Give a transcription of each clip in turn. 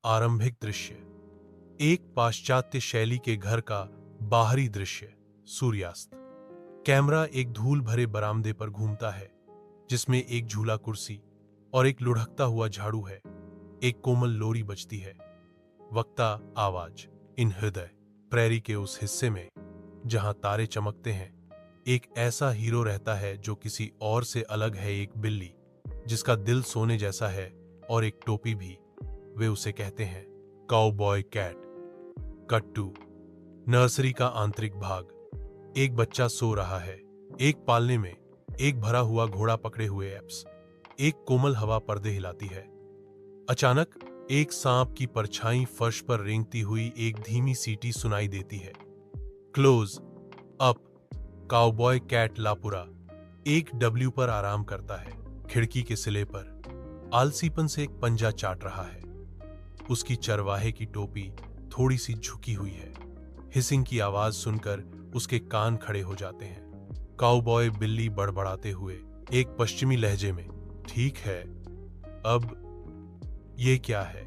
आरंभिक दृश्य। एक पाश्चात्य शैली के घर का बाहरी दृश्य। सूर्यास्त। कैमरा एक धूल भरे बरामदे पर घूमता है जिसमें एक झूला कुर्सी और एक लुढ़कता हुआ झाड़ू है। एक कोमल लोरी बजती है। वक्ता आवाज। इन हृदय प्रेरी के उस हिस्से में जहां तारे चमकते हैं, एक ऐसा हीरो रहता है जो किसी और से अलग है। एक बिल्ली जिसका दिल सोने जैसा है और एक टोपी भी। वे उसे कहते हैं cowboy cat. Cut to nursery का आंतरिक भाग। एक बच्चा सो रहा है। एक पालने में एक भरा हुआ घोड़ा पकड़े हुए एप्स। एक कोमल हवा पर्दे हिलाती है। अचानक एक सांप की परछाई फर्श पर रेंगती हुई एक धीमी सीटी सुनाई देती है। Close up. काउबॉय कैट लापुरा एक डब्ल्यू पर आराम करता है। खिड़की के सिले पर आलसीपन से एक पंजा चाट रहा है। उसकी चरवाहे की टोपी थोड़ी सी झुकी हुई है। हिसिंग की आवाज सुनकर उसके कान खड़े हो जाते हैं। काउबॉय बिल्ली बड़बड़ाते हुए एक पश्चिमी लहजे में, ठीक है, अब ये क्या है?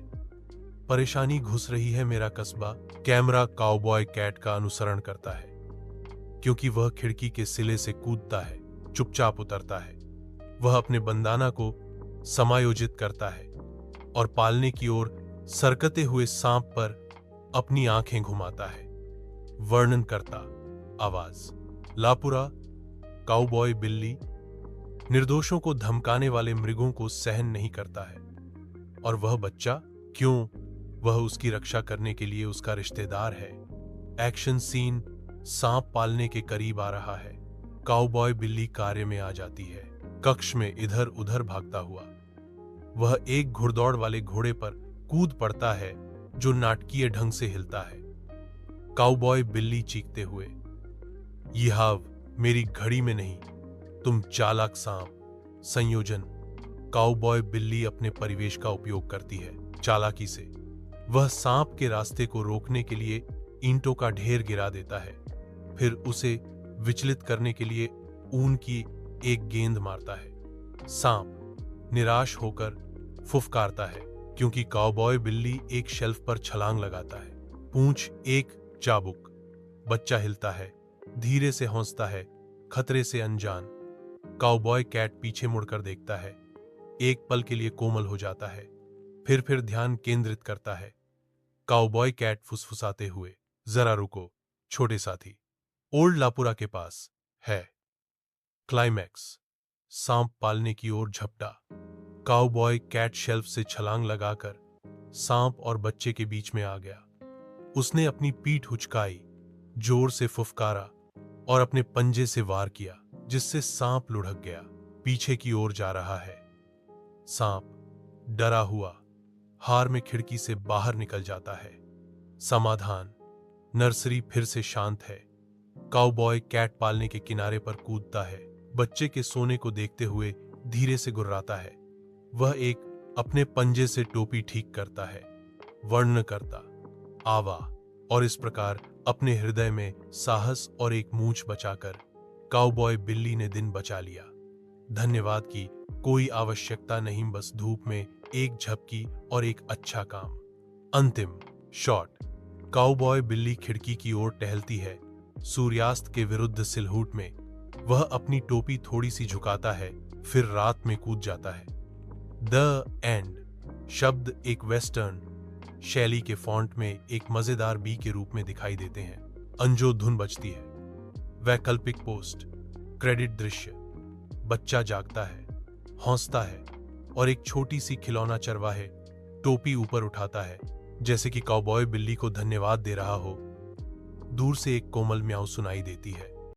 परेशानी घुस रही है मेरा कस्बा। कैमरा काउबॉय कैट का अनुसरण करता है क्योंकि वह खिड़की के सिले से कूदता है, चुपचाप उतरता है। वह अपने बंदाना को समायोजित करता है और पालने की ओर सरकते हुए सांप पर अपनी आंखें घुमाता है। वर्णन करता आवाज। लापुरा काउबॉय बिल्ली निर्दोषों को धमकाने वाले मृगों को सहन नहीं करता है। और वह बच्चा, क्यों? वह उसकी रक्षा करने के लिए उसका रिश्तेदार है। Action scene. सांप पालने के करीब आ रहा है। काउबॉय बिल्ली कार्य में आ जाती है। कक्ष में इधर उधर भागता हुआ वह एक घुड़दौड़ वाले घोड़े पर कूद पड़ता है जो नाटकीय ढंग से हिलता है। काउबॉय बिल्ली चीखते हुए, यहाव मेरी घड़ी में नहीं, तुम चालाक सांप। संयोजन। काउबॉय बिल्ली अपने परिवेश का उपयोग करती है चालाकी से। वह सांप के रास्ते को रोकने के लिए ईंटों का ढेर गिरा देता है, फिर उसे विचलित करने के लिए ऊन की एक गेंद मारता है। सांप निराश होकर फुफकारता है क्योंकि काउबॉय बिल्ली एक शेल्फ पर छलांग लगाता है। पूंछ एक चाबुक। बच्चा हिलता है, धीरे से हौंसता है, खतरे से अनजान। काउबॉय कैट पीछे मुड़कर देखता है, एक पल के लिए कोमल हो जाता है, फिर ध्यान केंद्रित करता है। काउबॉय कैट फुसफुसाते हुए, जरा रुको छोटे साथी, ओल्ड लापुरा के पास है। क्लाइमैक्स। सांप पालने की ओर झपटा। काउबॉय कैट शेल्फ से छलांग लगाकर सांप और बच्चे के बीच में आ गया। उसने अपनी पीठ हुचकाई, जोर से फुफकारा और अपने पंजे से वार किया, जिससे सांप लुढ़क गया, पीछे की ओर जा रहा है। सांप डरा हुआ हार में खिड़की से बाहर निकल जाता है। समाधान। नर्सरी फिर से शांत है। काउबॉय कैट पालने के किनारे पर कूदता है, बच्चे के सोने को देखते हुए धीरे से गुर्राता है। वह एक अपने पंजे से टोपी ठीक करता है। वर्णन करता आवा। और इस प्रकार अपने हृदय में साहस और एक मूंछ बचाकर काउबॉय बिल्ली ने दिन बचा लिया। धन्यवाद की कोई आवश्यकता नहीं, बस धूप में एक झपकी और एक अच्छा काम। अंतिम शॉट। काउबॉय बिल्ली खिड़की की ओर टहलती है। सूर्यास्त के विरुद्ध सिलहूट में वह अपनी टोपी थोड़ी सी झुकाता है, फिर रात में कूद जाता है। द एंड शब्द एक वेस्टर्न शैली के फॉन्ट में एक मजेदार बी के रूप में दिखाई देते हैं। अंजो धुन बजती है। वैकल्पिक पोस्ट। क्रेडिट दृश्य। बच्चा जागता है, हौंसता है और एक छोटी सी खिलौना चरवाहे टोपी ऊपर उठाता है जैसे कि काउबॉय बिल्ली को धन्यवाद दे रहा हो। दूर से एक कोमल म्याऊ सुनाई देती है।